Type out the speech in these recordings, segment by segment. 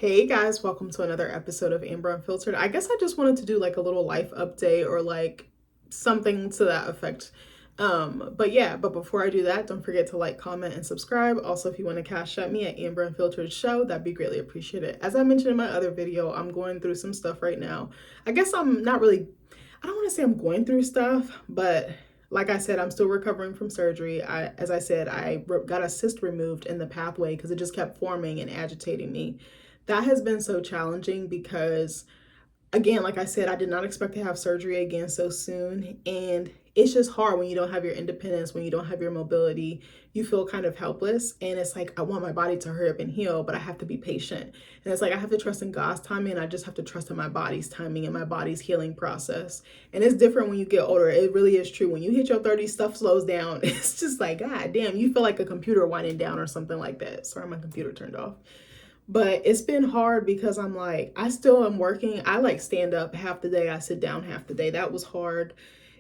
Hey guys, welcome to another episode of Amber Unfiltered. I guess I just wanted to do like a little life update or like something to that effect. But before I do that, don't forget to like, comment, and subscribe. Also, if you want to cash at me at Amber Unfiltered Show, that'd be greatly appreciated. As I mentioned in my other video, I'm going through some stuff right now. I guess I'm not really, I don't want to say I'm going through stuff, but like I said, I'm still recovering from surgery. As I said, I got a cyst removed in the pathway because it just kept forming and agitating me. That has been so challenging because, again, like I said, I did not expect to have surgery again so soon. And it's just hard when you don't have your independence, when you don't have your mobility. You feel kind of helpless. And it's like, I want my body to hurry up and heal, but I have to be patient. And it's like, I have to trust in God's timing. And I just have to trust in my body's timing and my body's healing process. And it's different when you get older. It really is true. When you hit your 30s, stuff slows down. It's just like, God damn, you feel like a computer winding down or something like that. Sorry, my computer turned off. But it's been hard because I'm like, I still am working. I like stand up half the day, I sit down half the day. That was hard.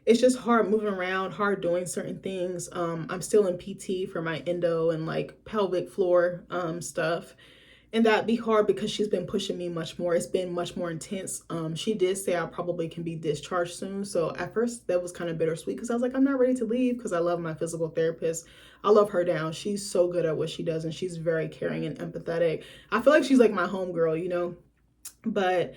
It's just hard moving around, hard doing certain things. I'm still in PT for my endo and like pelvic floor stuff. And that'd be hard because she's been pushing me much more. It's been much more intense. She did say I probably can be discharged soon. So at first that was kind of bittersweet because I was like, I'm not ready to leave because I love my physical therapist. I love her down. She's so good at what she does and she's very caring and empathetic. I feel like she's like my homegirl, you know? But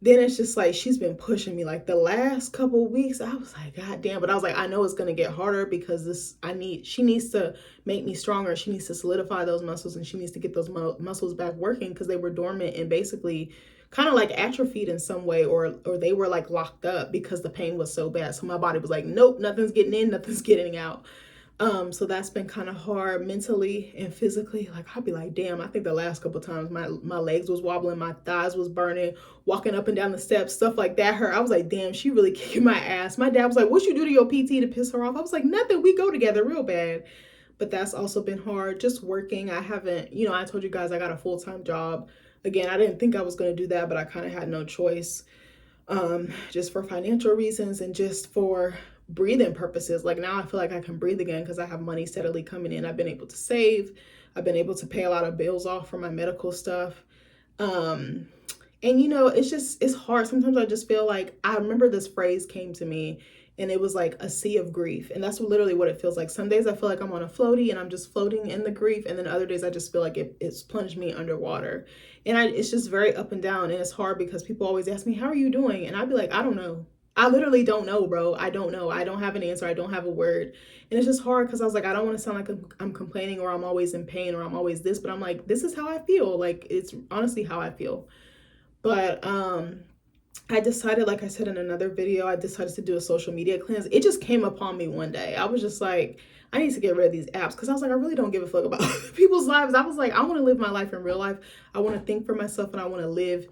then it's just like she's been pushing me like the last couple of weeks. I was like, God damn. But I was like, I know it's gonna get harder because she needs to make me stronger. She needs to solidify those muscles and she needs to get those muscles back working because they were dormant and basically kind of like atrophied in some way, or they were like locked up because the pain was so bad. So my body was like, nope, nothing's getting in, nothing's getting out. So that's been kind of hard mentally and physically. Like I'll be like, damn, I think the last couple of times my legs was wobbling, my thighs was burning, walking up and down the steps, stuff like that hurt. I was like, damn, she really kicking my ass. My dad was like, what you do to your PT to piss her off? I was like, nothing, we go together real bad. But that's also been hard. Just working. I haven't, I told you guys I got a full-time job. Again, I didn't think I was going to do that, but I kind of had no choice, just for financial reasons and just for breathing purposes. Like now I feel like I can breathe again because I have money steadily coming in. I've been able to save. I've been able to pay a lot of bills off for my medical stuff. Um, and it's hard. Sometimes I just feel like I remember this phrase came to me and it was like a sea of grief. And that's literally what it feels like. Some days I feel like I'm on a floaty and I'm just floating in the grief. And then other days I just feel like it's plunged me underwater. And it's just very up and down. And it's hard because people always ask me, how are you doing? And I'd be like, I don't know. I literally don't know, bro. I don't know. I don't have an answer. I don't have a word. And it's just hard because I was like, I don't want to sound like I'm complaining or I'm always in pain or I'm always this, but I'm like, this is how I feel. Like, it's honestly how I feel. But I decided, like I said in another video, I decided to do a social media cleanse. It just came upon me one day. I was just like, I need to get rid of these apps because I was like, I really don't give a fuck about people's lives. I was like, I want to live my life in real life. I want to think for myself and I want to live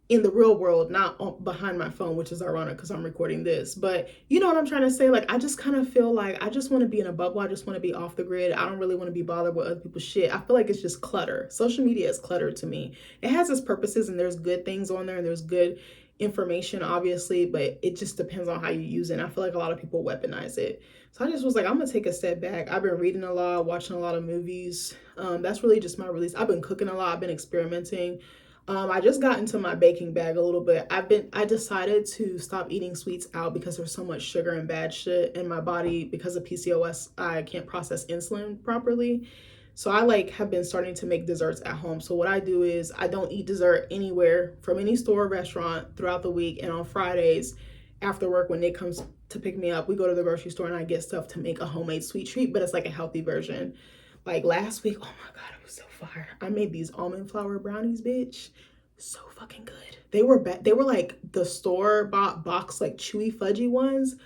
in the real world, not behind my phone, which is ironic because I'm recording this. But you know what I'm trying to say? Like, I just kind of feel like I just want to be in a bubble. I just want to be off the grid. I don't really want to be bothered with other people's shit. I feel like it's just clutter. Social media is clutter to me. It has its purposes and there's good things on there and there's good information, obviously, but it just depends on how you use it. And I feel like a lot of people weaponize it. So I just was like, I'm gonna take a step back. I've been reading a lot, watching a lot of movies. That's really just my release. I've been cooking a lot. I've been experimenting. I just got into my baking bag a little bit. I decided to stop eating sweets out because there's so much sugar and bad shit in my body. Because of PCOS, I can't process insulin properly. So I like have been starting to make desserts at home. So what I do is I don't eat dessert anywhere from any store or restaurant throughout the week. And on Fridays after work, when Nick comes to pick me up, we go to the grocery store and I get stuff to make a homemade sweet treat, but it's like a healthy version. Like last week, oh my God, it was so fire. I made these almond flour brownies, bitch. So fucking good. They were they were like the store bought box, like chewy fudgy ones.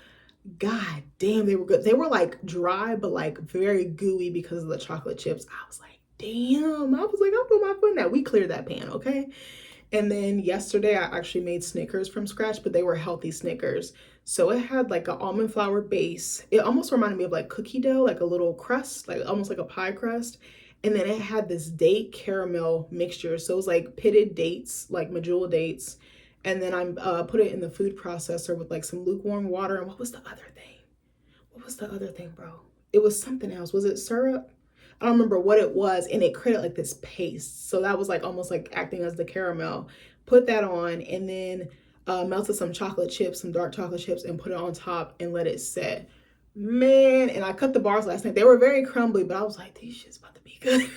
God damn, they were good. They were like dry, but like very gooey because of the chocolate chips. I was like, damn. I was like, I'll put my foot in that. We cleared that pan, okay? And then yesterday I actually made Snickers from scratch, but they were healthy Snickers. So it had like an almond flour base. It almost reminded me of like cookie dough, like a little crust, like almost like a pie crust. And then it had this date caramel mixture. So it was like pitted dates, like medjool dates. And then I put it in the food processor with like some lukewarm water. And what was the other thing? What was the other thing, bro? It was something else. Was it syrup? I don't remember what it was, and it created like this paste. So that was like almost like acting as the caramel. Put that on, and then melted some chocolate chips, some dark chocolate chips, and put it on top and let it set. Man, and I cut the bars last night. They were very crumbly, but I was like, these shit's about to be good.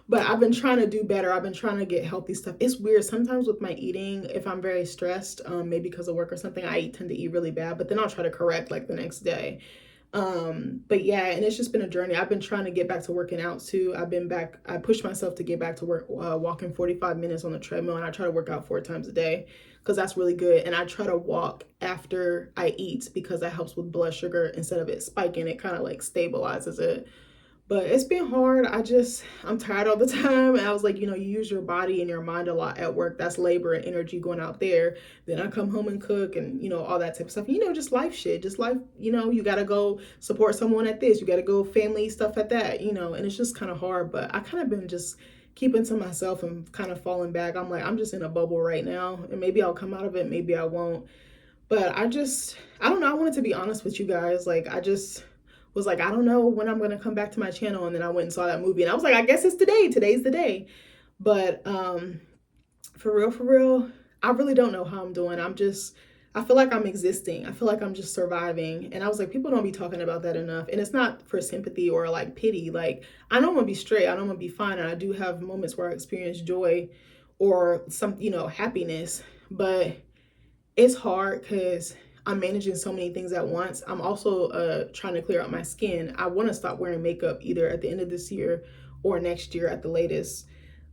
But I've been trying to do better. I've been trying to get healthy stuff. It's weird sometimes with my eating. If I'm very stressed, maybe because of work or something, tend to eat really bad. But then I'll try to correct like the next day. But yeah, and it's just been a journey. I've been trying to get back to working out too. I pushed myself to get back to work, walking 45 minutes on the treadmill, and I try to work out 4 times a day because that's really good. And I try to walk after I eat because that helps with blood sugar. Instead of it spiking, it kind of like stabilizes it. But it's been hard. I'm tired all the time. And I was like, you use your body and your mind a lot at work. That's labor and energy going out there. Then I come home and cook and, all that type of stuff. Just life shit. Just life, you got to go support someone at this. You got to go family stuff at that, and it's just kind of hard. But I kind of been just keeping to myself and kind of falling back. I'm like, I'm just in a bubble right now. And maybe I'll come out of it. Maybe I won't. But I don't know. I wanted to be honest with you guys. Like, I just was like, I don't know when I'm going to come back to my channel. And then I went and saw that movie and I was like, I guess it's today. Today's the day. But for real, I really don't know how I'm doing. I feel like I'm existing. I feel like I'm just surviving. And I was like, people don't be talking about that enough. And it's not for sympathy or like pity. Like, I know I'm going to be straight. I know I'm going to be fine. And I do have moments where I experience joy or some, happiness. But it's hard because I'm managing so many things at once. I'm also trying to clear out my skin. I want to stop wearing makeup either at the end of this year or next year at the latest.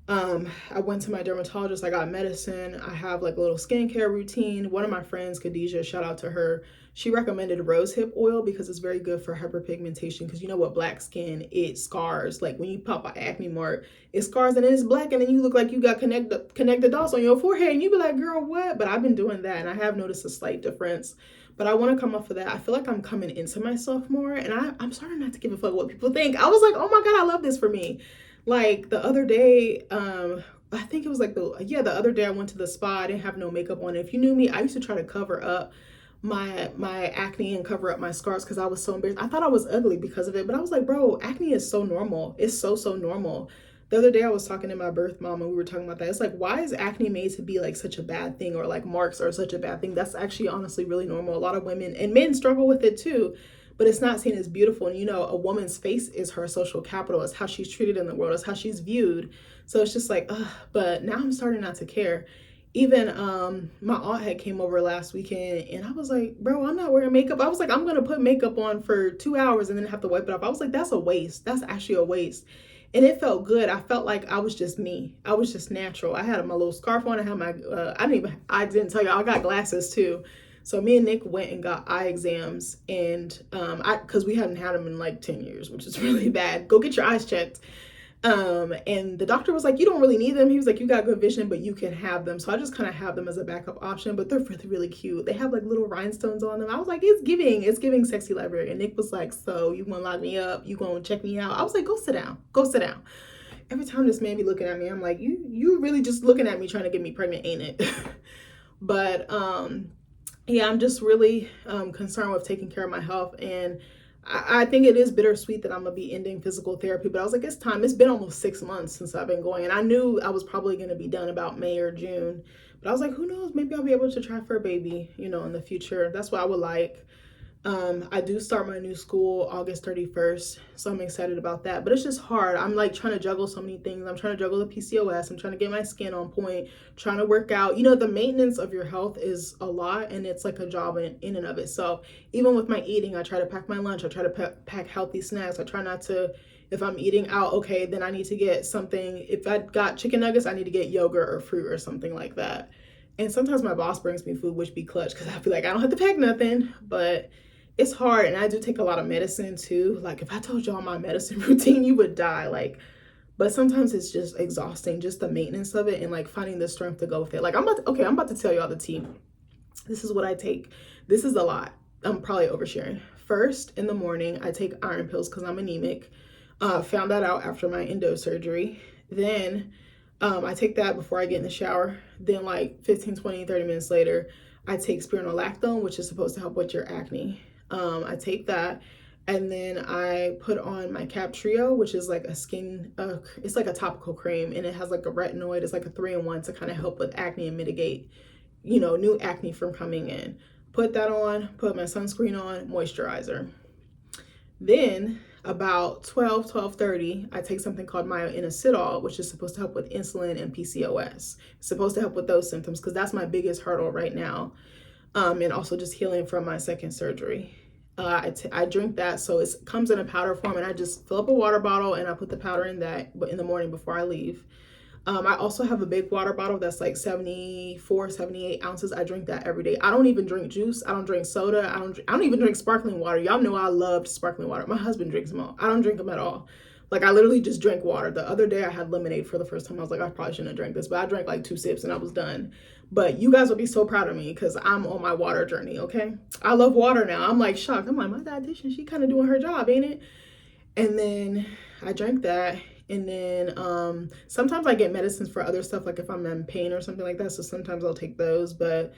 I went to my dermatologist. I got medicine. I have like a little skincare routine. One of my friends, Khadijah, shout out to her. She recommended rosehip oil because it's very good for hyperpigmentation. Because you know what, black skin, it scars. Like when you pop an acne mark, it scars and then it's black and then you look like you got connected dots on your forehead and you be like, girl, what? But I've been doing that and I have noticed a slight difference. But I want to come off of that. I feel like I'm coming into myself more and I'm starting not to give a fuck what people think. I was like, oh my God, I love this for me. Like the other day, I think it was like the other day I went to the spa. I didn't have no makeup on. If you knew me, I used to try to cover up my acne and cover up my scars because I was so embarrassed. I thought I was ugly because of it, but I was like, bro, acne is so normal. It's so normal. The other day I was talking to my birth mom and we were talking about that. It's like, why is acne made to be like such a bad thing or like marks are such a bad thing? That's actually honestly really normal. A lot of women and men struggle with it too. But it's not seen as beautiful. And a woman's face is her social capital. It's how she's treated in the world. It's how she's viewed. So it's just like, ugh. But now I'm starting not to care. Even my aunt had came over last weekend and I was like, bro, I'm not wearing makeup. I was like, I'm going to put makeup on for 2 hours and then have to wipe it off. I was like, that's a waste. That's actually a waste. And it felt good. I felt like I was just me. I was just natural. I had my little scarf on. I had my, I didn't tell you, I got glasses too. So me and Nick went and got eye exams and because we hadn't had them in like 10 years, which is really bad. Go get your eyes checked. And the doctor was like, you don't really need them. He was like, you got good vision, but you can have them. So I just kind of have them as a backup option, but they're really, really cute. They have like little rhinestones on them. I was like, it's giving sexy library. And Nick was like, so you want to lock me up? You going to check me out? I was like, go sit down. Every time this man be looking at me, I'm like, you really just looking at me trying to get me pregnant, ain't it? But, yeah, I'm just really concerned with taking care of my health. And I think it is bittersweet that I'm going to be ending physical therapy. But I was like, it's time. It's been almost 6 months since I've been going. And I knew I was probably going to be done about May or June. But I was like, who knows? Maybe I'll be able to try for a baby, in the future. That's what I would like. I do start my new school August 31st, so I'm excited about that. But it's just hard. I'm like trying to juggle so many things. I'm trying to juggle the PCOS. I'm trying to get my skin on point, trying to work out. The maintenance of your health is a lot and it's like a job in and of it. So even with my eating, I try to pack my lunch. I try to pack healthy snacks. I try not to, if I'm eating out, okay, then I need to get something. If I got chicken nuggets, I need to get yogurt or fruit or something like that. And sometimes my boss brings me food, which be clutch because I feel like I don't have to pack nothing, but it's hard. And I do take a lot of medicine too. Like if I told y'all my medicine routine, you would die. But sometimes it's just exhausting, just the maintenance of it and like finding the strength to go with it. Like I'm about to tell y'all the tea. This is what I take. This is a lot. I'm probably oversharing. First in the morning, I take iron pills because I'm anemic. Found that out after my endo surgery. Then I take that before I get in the shower. Then like 15, 20, 30 minutes later, I take spironolactone, which is supposed to help with your acne. I take that. And then I put on my Cap Trio, which is like a skin, it's like a topical cream, and it has like a retinoid. It's like a 3-in-1 to kind of help with acne and mitigate, you know, new acne from coming in. Put that on, put my sunscreen on, moisturizer. Then about 12:30, I take something called myoinositol, which is supposed to help with insulin and PCOS. It's supposed to help with those symptoms because that's my biggest hurdle right now. And also just healing from my second surgery. I drink that, so it comes in a powder form, and I just fill up a water bottle and I put the powder in that in the morning before I leave. I also have a big water bottle that's like 74, 78 ounces. I drink that every day. I don't even drink juice. I don't drink soda. I don't even drink sparkling water. Y'all know I loved sparkling water. My husband drinks them all. I don't drink them at all. Like, I literally just drink water. The other day I had lemonade for the first time. I was like, I probably shouldn't have drank this, but I drank like 2 sips and I was done. But you guys will be so proud of me because I'm on my water journey, okay? I love water now. I'm like shocked. I'm like, my dietitian, she kind of doing her job, ain't it? And then I drank that. And then sometimes I get medicines for other stuff, like if I'm in pain or something like that. So sometimes I'll take those. But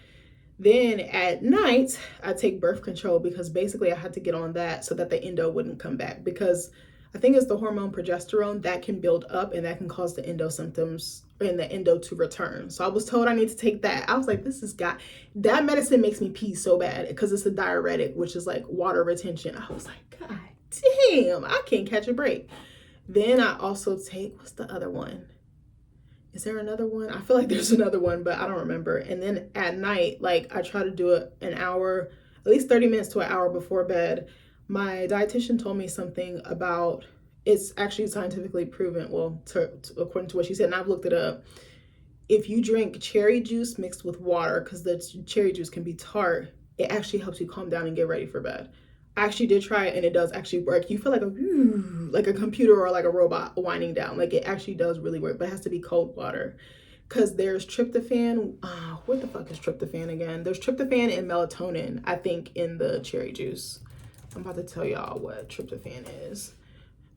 then at night, I take birth control because basically I had to get on that so that the endo wouldn't come back. Because I think it's the hormone progesterone that can build up and that can cause the endo symptoms and the endo to return. So I was told I need to take that. I was like, that medicine makes me pee so bad because it's a diuretic, which is like water retention. I was like, God damn, I can't catch a break. Then I also take, what's the other one? Is there another one? I feel like there's another one, but I don't remember. And then at night, like I try to do it an hour, at least 30 minutes to an hour before bed. My dietitian told me something about, it's actually scientifically proven, well, according to what she said, and I've looked it up. If you drink cherry juice mixed with water, because the cherry juice can be tart, it actually helps you calm down and get ready for bed. I actually did try it and it does actually work. You feel like a computer or like a robot winding down. Like it actually does really work, but it has to be cold water. Because there's tryptophan. What the fuck is tryptophan again? There's tryptophan and melatonin, I think, in the cherry juice. I'm about to tell y'all what tryptophan is.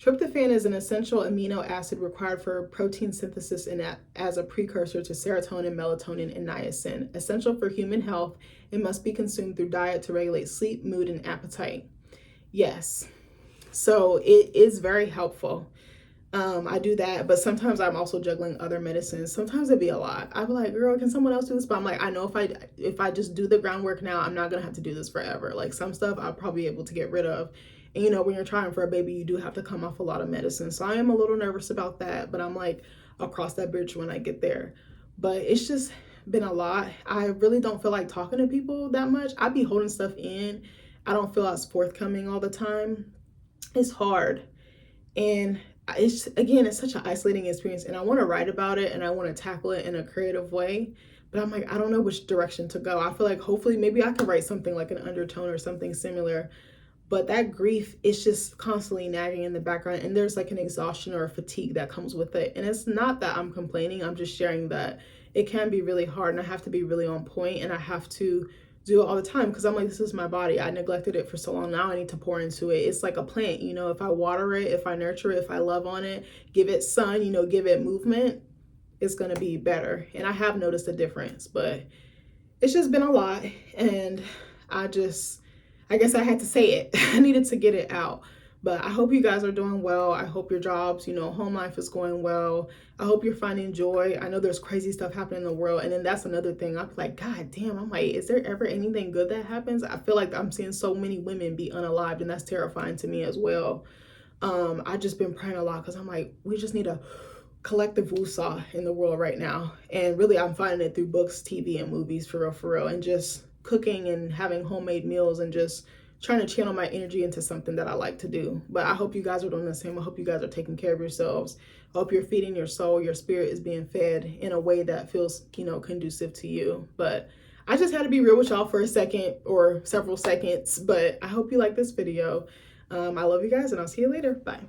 Tryptophan is an essential amino acid required for protein synthesis and as a precursor to serotonin, melatonin, and niacin. Essential for human health, it must be consumed through diet to regulate sleep, mood, and appetite. Yes, so it is very helpful. I do that, but sometimes I'm also juggling other medicines. Sometimes it'd be a lot. I'd be like, girl, can someone else do this? But I'm like, I know if I just do the groundwork now, I'm not gonna have to do this forever. Like some stuff I'll probably be able to get rid of. And you know, when you're trying for a baby, you do have to come off a lot of medicine. So I am a little nervous about that, but I'm like, I'll cross that bridge when I get there. But it's just been a lot. I really don't feel like talking to people that much. I be holding stuff in. I don't feel as forthcoming all the time. It's hard. And it's such an isolating experience, and I want to write about it and I want to tackle it in a creative way, but I'm like, I don't know which direction to go. I feel like hopefully maybe I could write something like an undertone or something similar, but that grief is just constantly nagging in the background, and there's like an exhaustion or a fatigue that comes with it. And it's not that I'm complaining, I'm just sharing that it can be really hard and I have to be really on point and I have to do it all the time because I'm like, this is my body. I neglected it for so long. Now I need to pour into it. It's like a plant, you know, if I water it, if I nurture it, if I love on it, give it sun, you know, give it movement, it's going to be better. And I have noticed a difference, but it's just been a lot. And I guess I had to say it. I needed to get it out. But I hope you guys are doing well. I hope your jobs, you know, home life is going well. I hope you're finding joy. I know there's crazy stuff happening in the world. And then that's another thing. I'm like, God damn, I'm like, is there ever anything good that happens? I feel like I'm seeing so many women be unalived, and that's terrifying to me as well. I've just been praying a lot because I'm like, we just need a collective woosah in the world right now. And really, I'm finding it through books, TV, and movies, for real. And just cooking and having homemade meals and just trying to channel my energy into something that I like to do. But I hope you guys are doing the same. I hope you guys are taking care of yourselves. I hope you're feeding your soul. Your spirit is being fed in a way that feels, you know, conducive to you. But I just had to be real with y'all for a second or several seconds. But I hope you like this video. I love you guys, and I'll see you later. Bye.